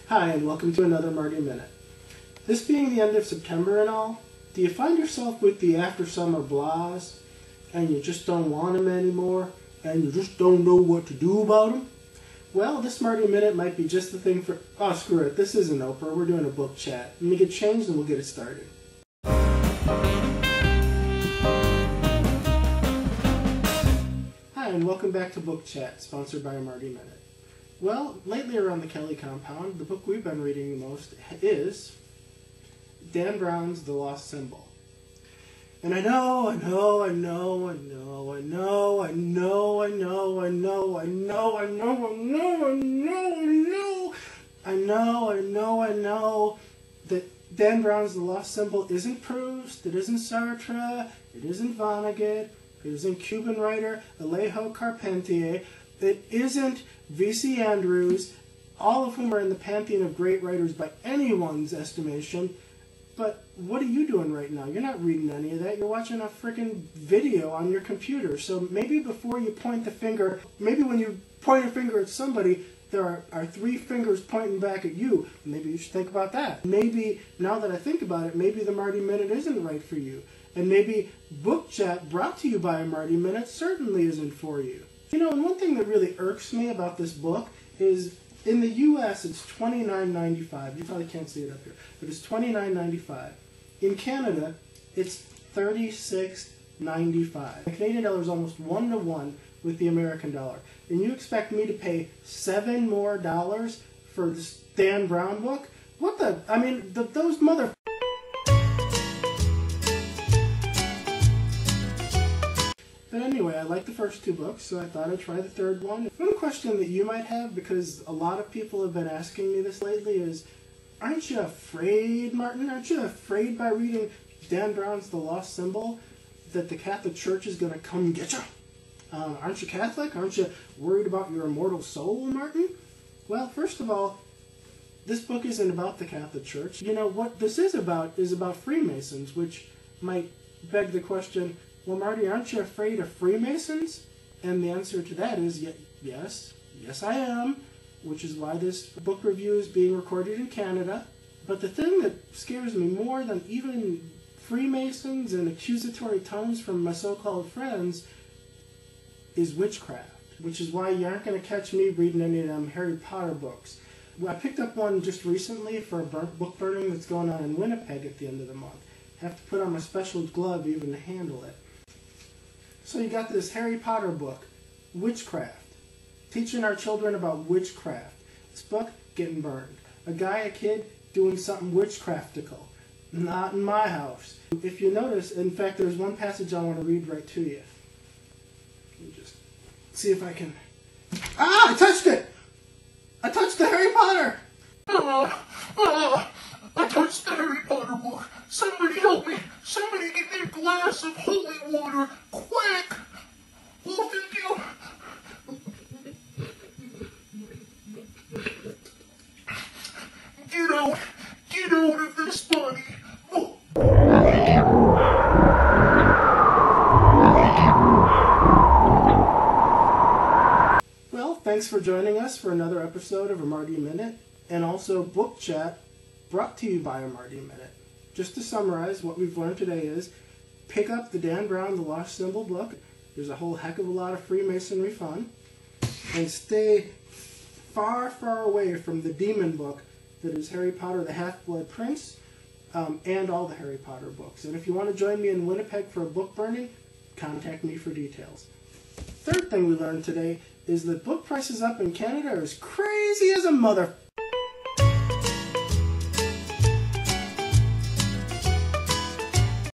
Hi, and welcome to another Marty Minute. This being the end of September and all, do you find yourself with the after summer blahs, and you just don't want them anymore, and you just don't know what to do about them? Well, this Marty Minute might be just the thing for... Oh, screw it, this isn't Oprah, we're doing a book chat. Let me get changed and we'll get it started. Hi, and welcome back to Book Chat, sponsored by Marty Minute. Well, lately around the Kelly compound, the book we've been reading the most is Dan Brown's The Lost Symbol. And I know, that Dan Brown's The Lost Symbol isn't Proust, it isn't Sartre, it isn't Vonnegut, it isn't Cuban writer Alejo Carpentier, it isn't V.C. Andrews, all of whom are in the pantheon of great writers by anyone's estimation. But what are you doing right now? You're not reading any of that. You're watching a freaking video on your computer. So maybe before you point the finger, maybe when you point a finger at somebody, there are three fingers pointing back at you. Maybe you should think about that. Maybe, now that I think about it, maybe the Marty Minute isn't right for you. And maybe Book Chat brought to you by a Marty Minute certainly isn't for you. You know, and one thing that really irks me about this book is in the U.S. it's $29.95. You probably can't see it up here, but it's $29.95. In Canada, it's $36.95. The Canadian dollar is almost 1-to-1 with the American dollar. And you expect me to pay $7 more for this Dan Brown book? What the? I mean, those mother... But anyway, I like the first two books, so I thought I'd try the third one. One question that you might have, because a lot of people have been asking me this lately, is, aren't you afraid, Martin? Aren't you afraid by reading Dan Brown's The Lost Symbol that the Catholic Church is going to come get you? Aren't you Catholic? Aren't you worried about your immortal soul, Martin? Well, first of all, this book isn't about the Catholic Church. You know, what this is about Freemasons, which might beg the question, well, Marty, aren't you afraid of Freemasons? And the answer to that is yes. Yes, I am, which is why this book review is being recorded in Canada. But the thing that scares me more than even Freemasons and accusatory tones from my so-called friends is witchcraft, which is why you aren't going to catch me reading any of them Harry Potter books. I picked up one just recently for a book burning that's going on in Winnipeg at the end of the month. I have to put on my special glove even to handle it. So you got this Harry Potter book, Witchcraft, teaching our children about witchcraft. This book getting burned. A kid doing something witchcraftical. Not in my house. If you notice, in fact, there's one passage I want to read right to you. Let me just see if I can... Ah! I touched it! I touched the Harry Potter! I touched the Harry Potter book. Somebody help me. Somebody give me a glass of holy water. Quick. Oh, thank you. Get out. Get out of this body. Oh. Well, thanks for joining us for another episode of a Marty Minute, and also Book Chat, brought to you by a Marty Minute. Just to summarize, what we've learned today is pick up the Dan Brown The Lost Symbol book. There's a whole heck of a lot of Freemasonry fun. And stay far, far away from the demon book that is Harry Potter the Half-Blood Prince, and all the Harry Potter books. And if you want to join me in Winnipeg for a book burning, contact me for details. Third thing we learned today is that book prices up in Canada are as crazy as a mother...